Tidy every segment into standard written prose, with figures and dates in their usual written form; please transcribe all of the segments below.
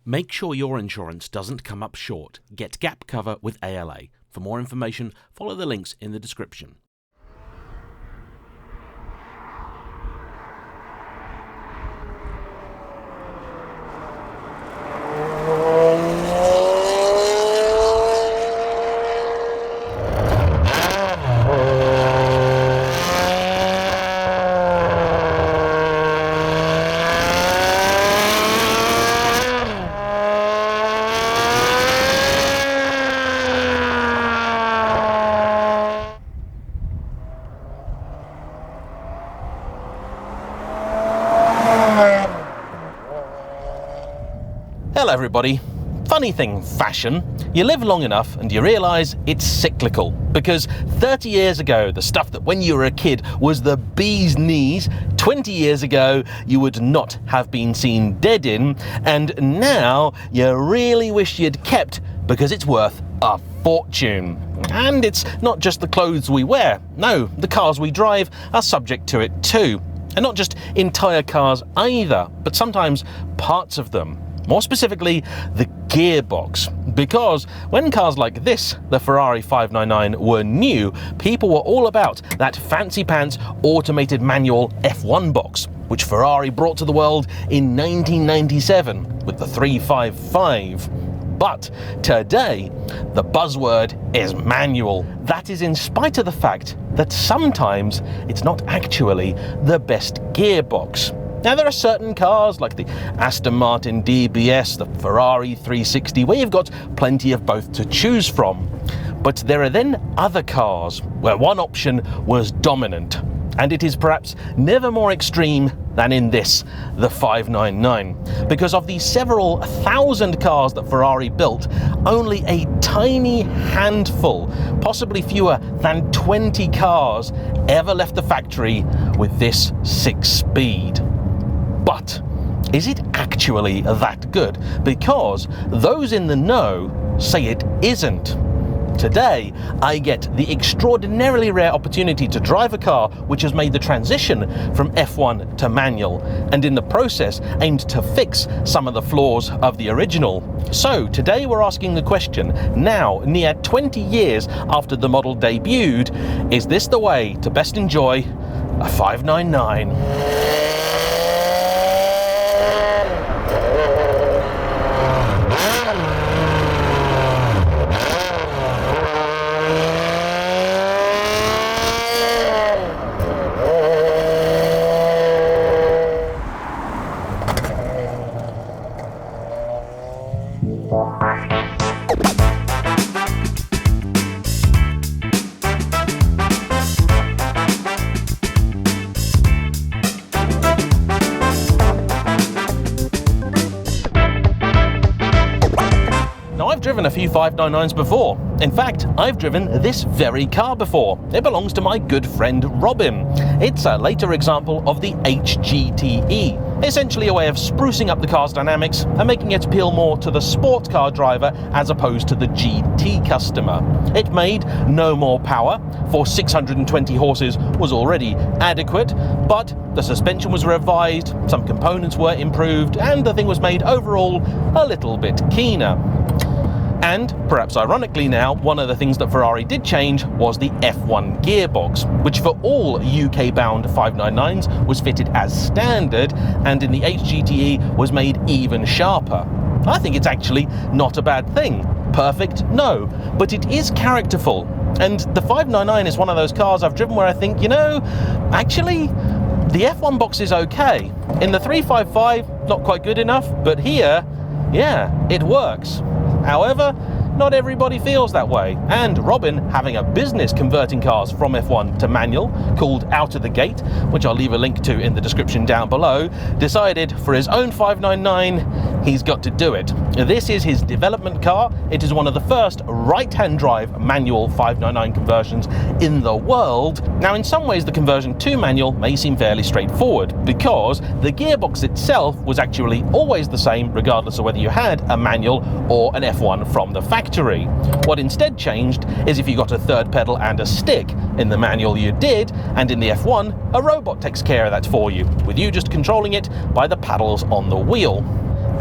Make sure your insurance doesn't come up short. Get gap cover with ALA. For more information, follow the links in the description. Hello everybody. Funny thing, fashion, you live long enough and you realise it's cyclical, because 30 years ago, the stuff that when you were a kid was the bee's knees, 20 years ago you would not have been seen dead in, and now you really wish you'd kept because it's worth a fortune. And it's not just the clothes we wear, no, the cars we drive are subject to it too. And not just entire cars either, but sometimes parts of them. More specifically, the gearbox. Because when cars like this, the Ferrari 599, were new, people were all about that fancy pants automated manual F1 box, which Ferrari brought to the world in 1997 with the 355. But today, the buzzword is manual. That is in spite of the fact that sometimes it's not actually the best gearbox. Now, there are certain cars like the Aston Martin DBS, the Ferrari 360, where you've got plenty of both to choose from. But there are then other cars where one option was dominant, and it is perhaps never more extreme than in this, the 599. Because of the several thousand cars that Ferrari built, only a tiny handful, possibly fewer than 20 cars, ever left the factory with this 6-speed. But is it actually that good? Because those in the know say it isn't. Today, I get the extraordinarily rare opportunity to drive a car which has made the transition from F1 to manual, and in the process aimed to fix some of the flaws of the original. So today we're asking the question, now near 20 years after the model debuted, is this the way to best enjoy a 599? I've driven a few 599s before. In fact, I've driven this very car before. It belongs to my good friend Robin. It's a later example of the HGTE, essentially a way of sprucing up the car's dynamics and making it appeal more to the sport car driver as opposed to the GT customer. It made no more power, for 620 horses was already adequate, but the suspension was revised, some components were improved, and the thing was made overall a little bit keener. And, perhaps ironically now, one of the things that Ferrari did change was the F1 gearbox, which for all UK-bound 599s was fitted as standard, and in the HGTE was made even sharper. I think it's actually not a bad thing. Perfect? No. But it is characterful. And the 599 is one of those cars I've driven where I think, you know, actually, the F1 box is okay. In the 355, not quite good enough, but here, yeah, it works. However, not everybody feels that way, and Robin, having a business converting cars from F1 to manual called Out of the Gate, which I'll leave a link to in the description down below, decided for his own 599 he's got to do it. This is his development car. It is one of the first right-hand drive manual 599 conversions in the world. Now, in some ways the conversion to manual may seem fairly straightforward, because the gearbox itself was actually always the same regardless of whether you had a manual or an F1 from the factory. What instead changed is if you got a third pedal and a stick. In the manual you did, and in the F1 a robot takes care of that for you, with you just controlling it by the paddles on the wheel.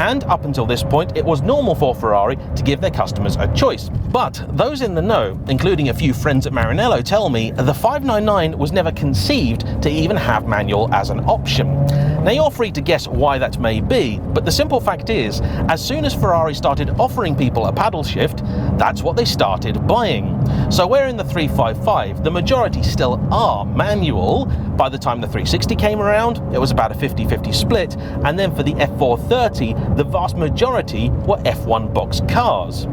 and up until this point it was normal for Ferrari to give their customers a choice. But those in the know, including a few friends at Maranello, tell me the 599 was never conceived to even have manual as an option. Now you're free to guess why that may be, but the simple fact is, as soon as Ferrari started offering people a paddle shift, that's what they started buying. So where in the 355 the majority still are manual, by the time the 360 came around it was about a 50-50 split, and then for the F430 the vast majority were F1 box cars.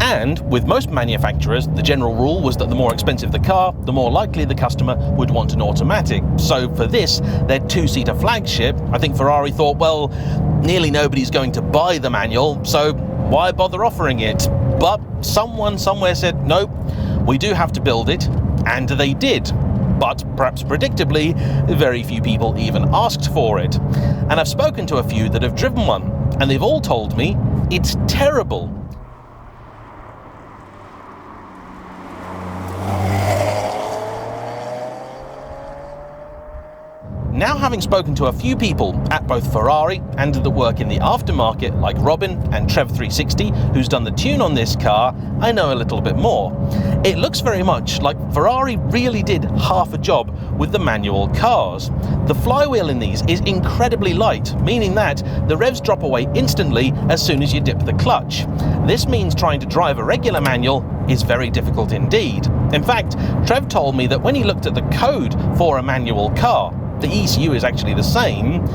And with most manufacturers, the general rule was that the more expensive the car, the more likely the customer would want an automatic. So for this, their two-seater flagship, I think Ferrari thought, well, nearly nobody's going to buy the manual, so why bother offering it? But someone somewhere said, nope, we do have to build it, and they did. But perhaps predictably, very few people even asked for it. And I've spoken to a few that have driven one, and they've all told me it's terrible. Now, having spoken to a few people at both Ferrari and that work in the aftermarket, like Robin and Trev360, who's done the tune on this car, I know a little bit more. It looks very much like Ferrari really did half a job with the manual cars. The flywheel in these is incredibly light, meaning that the revs drop away instantly as soon as you dip the clutch. This means trying to drive a regular manual is very difficult indeed. In fact, Trev told me that when he looked at the code for a manual car, the ECU is actually the same,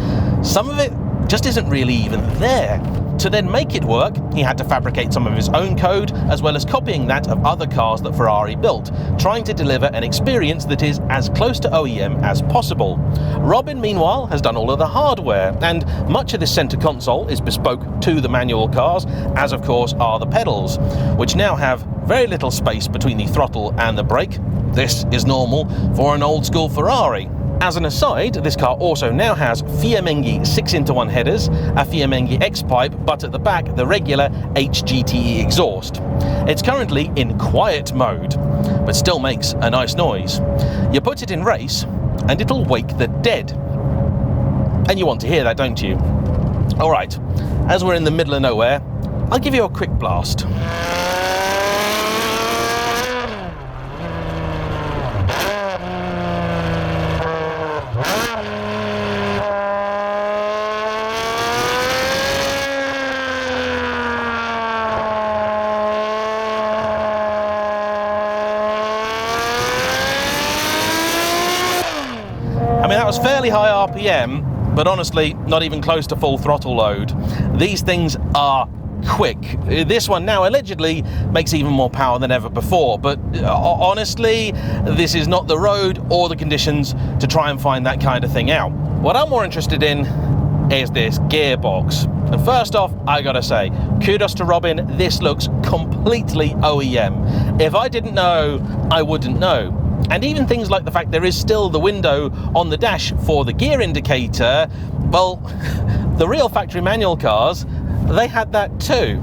some of it just isn't really even there. To then make it work, he had to fabricate some of his own code, as well as copying that of other cars that Ferrari built, trying to deliver an experience that is as close to OEM as possible. Robin, meanwhile, has done all of the hardware, and much of this center console is bespoke to the manual cars, as of course are the pedals, which now have very little space between the throttle and the brake. This is normal for an old school Ferrari. As an aside, this car also now has Fiamengi 6-into-1 headers, a Fiamengi X-pipe, but at the back the regular HGTE exhaust. It's currently in quiet mode, but still makes a nice noise. You put it in race and it'll wake the dead. And you want to hear that, don't you? Alright, as we're in the middle of nowhere, I'll give you a quick blast. I mean, that was fairly high RPM, but honestly, not even close to full throttle load. These things are quick. This one now allegedly makes even more power than ever before, but honestly, this is not the road or the conditions to try and find that kind of thing out. What I'm more interested in is this gearbox. And first off, I gotta say, kudos to Robin, this looks completely OEM. If I didn't know, I wouldn't know. And even things like the fact there is still the window on the dash for the gear indicator, well, the real factory manual cars, they had that too.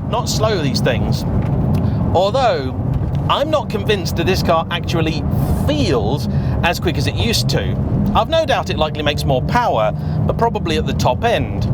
Not slow, these things. Although, I'm not convinced that this car actually feels as quick as it used to. I've no doubt it likely makes more power, but probably at the top end.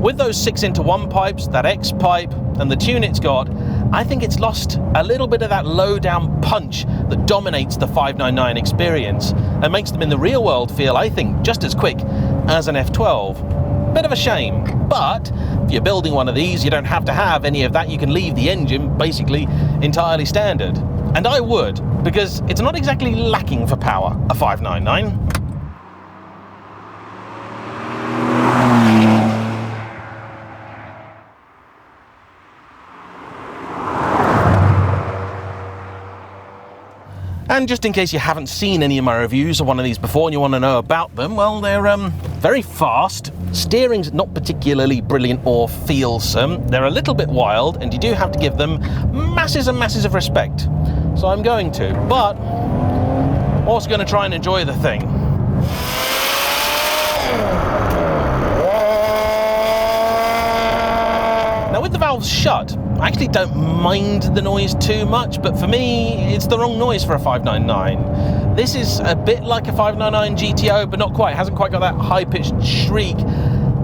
With those 6-into-1 pipes, that X-pipe, and the tune it's got, I think it's lost a little bit of that low-down punch that dominates the 599 experience, and makes them in the real world feel, I think, just as quick as an F12. Bit of a shame, but if you're building one of these, you don't have to have any of that. You can leave the engine basically entirely standard. And I would, because it's not exactly lacking for power, a 599. And just in case you haven't seen any of my reviews of one of these before and you want to know about them, well, they're very fast. Steering's not particularly brilliant or feelsome. They're a little bit wild, and you do have to give them masses and masses of respect. so I'm going to. But I'm also going to try and enjoy the thing. Now with the valves shut, I actually don't mind the noise too much, but for me, it's the wrong noise for a 599. This is a bit like a 599 GTO, but not quite. It hasn't quite got that high-pitched shriek.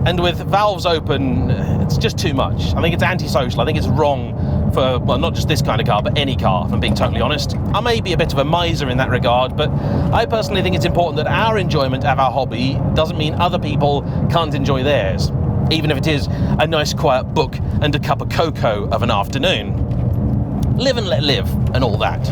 And with valves open, it's just too much. I think it's antisocial. I think it's wrong for, well, not just this kind of car, but any car, if I'm being totally honest. I may be a bit of a miser in that regard, but I personally think it's important that our enjoyment of our hobby doesn't mean other people can't enjoy theirs, even if it is a nice quiet book and a cup of cocoa of an afternoon. Live and let live, and all that.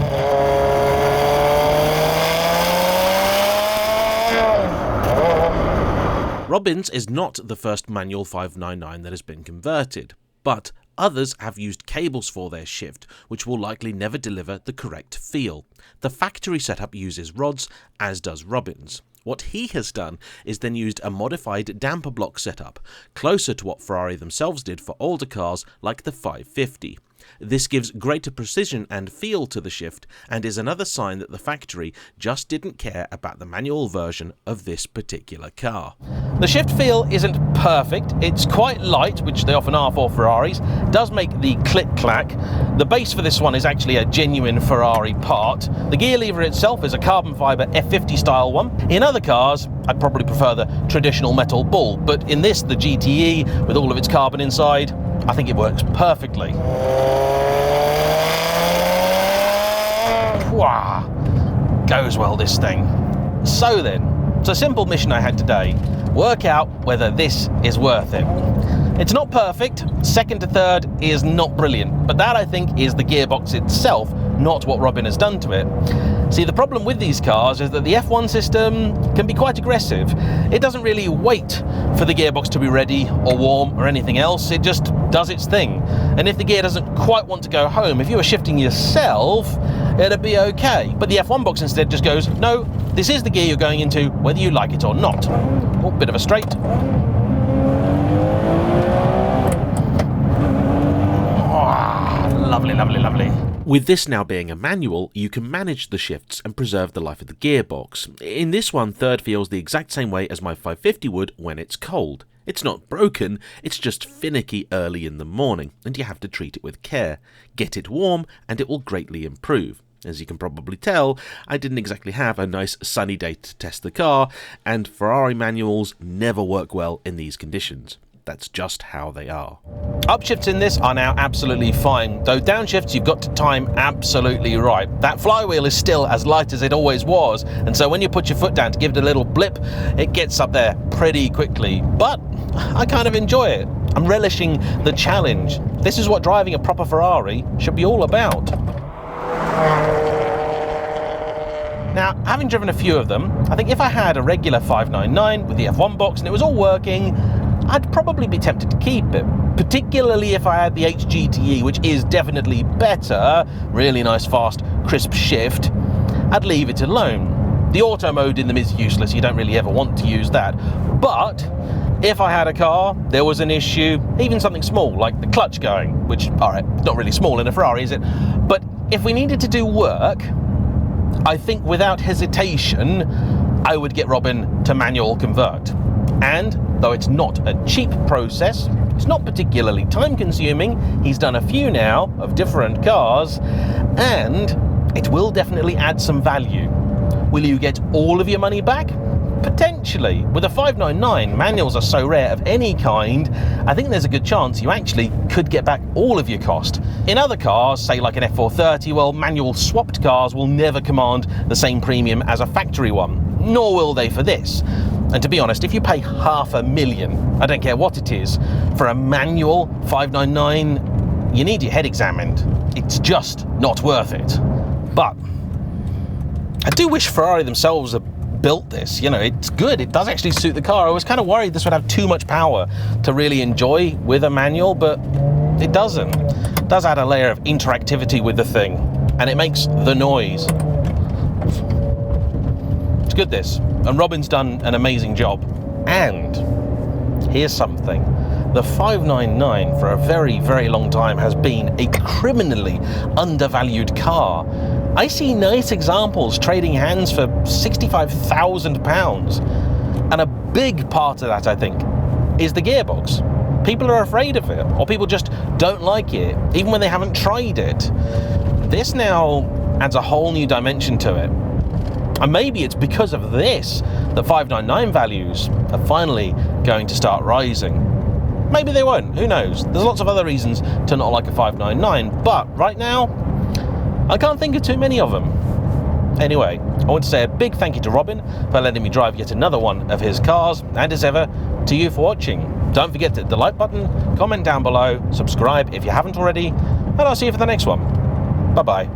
Robbins is not the first manual 599 that has been converted, but others have used cables for their shift, which will likely never deliver the correct feel. The factory setup uses rods, as does Robbins. What he has done is then used a modified damper block setup, closer to what Ferrari themselves did for older cars like the 550. This gives greater precision and feel to the shift, and is another sign that the factory just didn't care about the manual version of this particular car. The shift feel isn't perfect. It's quite light, which they often are for Ferraris. It does make the click-clack. The base for this one is actually a genuine Ferrari part. The gear lever itself is a carbon fibre F50 style one. In other cars, I'd probably prefer the traditional metal ball, but in this, the GTE, with all of its carbon inside, I think it works perfectly. Wow, goes well, this thing. So then, it's a simple mission I had today. Work out whether this is worth it. It's not perfect. Second to third is not brilliant, but that I think is the gearbox itself, not what Robin has done to it. See, the problem with these cars is that the F1 system can be quite aggressive. It doesn't really wait for the gearbox to be ready or warm or anything else. It just does its thing. And if the gear doesn't quite want to go home, if you were shifting yourself, it'd be okay. But the F1 box instead just goes, no, this is the gear you're going into, whether you like it or not. Oh, bit of a straight. Oh, lovely, lovely, lovely. With this now being a manual, you can manage the shifts and preserve the life of the gearbox. In this one, third feels the exact same way as my 550 would when it's cold. It's not broken, it's just finicky early in the morning, and you have to treat it with care. Get it warm, and it will greatly improve. As you can probably tell, I didn't exactly have a nice sunny day to test the car, and Ferrari manuals never work well in these conditions. That's just how they are. Upshifts in this are now absolutely fine, though downshifts you've got to time absolutely right. That flywheel is still as light as it always was, and so when you put your foot down to give it a little blip, it gets up there pretty quickly. But I kind of enjoy it. I'm relishing the challenge. This is what driving a proper Ferrari should be all about. Now, having driven a few of them, I think if I had a regular 599 with the F1 box and it was all working, I'd probably be tempted to keep it, particularly if I had the HGTE, which is definitely better, really nice, fast, crisp shift. I'd leave it alone. The auto mode in them is useless, you don't really ever want to use that. But if I had a car, there was an issue, even something small, like the clutch going, which, alright, not really small in a Ferrari, is it? But if we needed to do work, I think without hesitation, I would get Robin to manual convert. And though it's not a cheap process, it's not particularly time consuming, he's done a few now of different cars, and it will definitely add some value. Will you get all of your money back? Potentially. With a 599, manuals are so rare of any kind, I think there's a good chance you actually could get back all of your cost. In other cars, say like an F430, well, manual swapped cars will never command the same premium as a factory one, nor will they for this. And to be honest, if you pay $500,000, I don't care what it is, for a manual 599, you need your head examined. It's just not worth it. But I do wish Ferrari themselves had built this. You know, it's good. It does actually suit the car. I was kind of worried this would have too much power to really enjoy with a manual, but it doesn't. It does add a layer of interactivity with the thing, and it makes the noise. It's good, this. And Robin's done an amazing job. And here's something. The 599 for a very, very long time has been a criminally undervalued car. I see nice examples trading hands for £65,000, and a big part of that, I think, is the gearbox. People are afraid of it, or people just don't like it, even when they haven't tried it. This now adds a whole new dimension to it. And maybe it's because of this that 599 values are finally going to start rising. Maybe they won't, who knows? There's lots of other reasons to not like a 599, but right now, I can't think of too many of them. Anyway, I want to say a big thank you to Robin for letting me drive yet another one of his cars, and as ever, to you for watching. Don't forget to hit the like button, comment down below, subscribe if you haven't already, and I'll see you for the next one. Bye-bye.